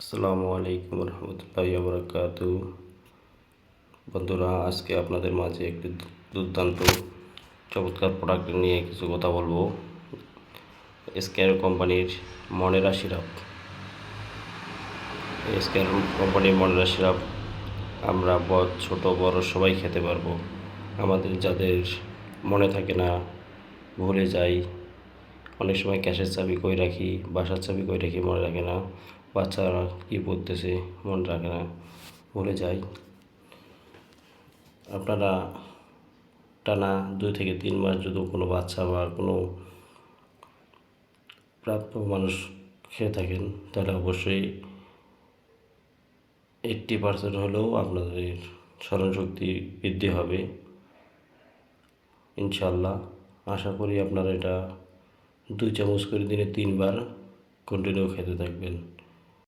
আসসালামু আলাইকুম রহমতুল্লাহি ওয়া বারাকাতুহু। বন্ধুরা, আজকে আপনাদের মাঝে একটি দুর্দান্ত চমৎকার প্রোডাক্ট নিয়ে কিছু কথা বলবো। এসকেআর কোম্পানির মনেরা সিরাপ। এসকেআর কোম্পানির মনেরা সিরাপ আমরা ছোট বড় সবাই খেতে পারবো। আমাদের যাদের মনে থাকে না, ভুলে যাই, অনেক সময় ক্যাশের চাবি কই রাখি, বাসার চাবি কই রাখি মনে রাখে না, বাচ্চারা কী পড়তেছে মনে রাখে না, ভুলে যায়। আপনারা টানা 2 থেকে 3 মাস যদি কোনো বাচ্চা বা কোনো প্রাপ্ত মানুষ খেয়ে থাকেন, তাহলে অবশ্যই 80% হলেও আপনাদের স্মরণশক্তি বৃদ্ধি হবে ইনশাল্লাহ। আশা করি আপনারা এটা 2 চামচ করে দিনে 3 বার কন্টিনিউ খেতে থাকবেন।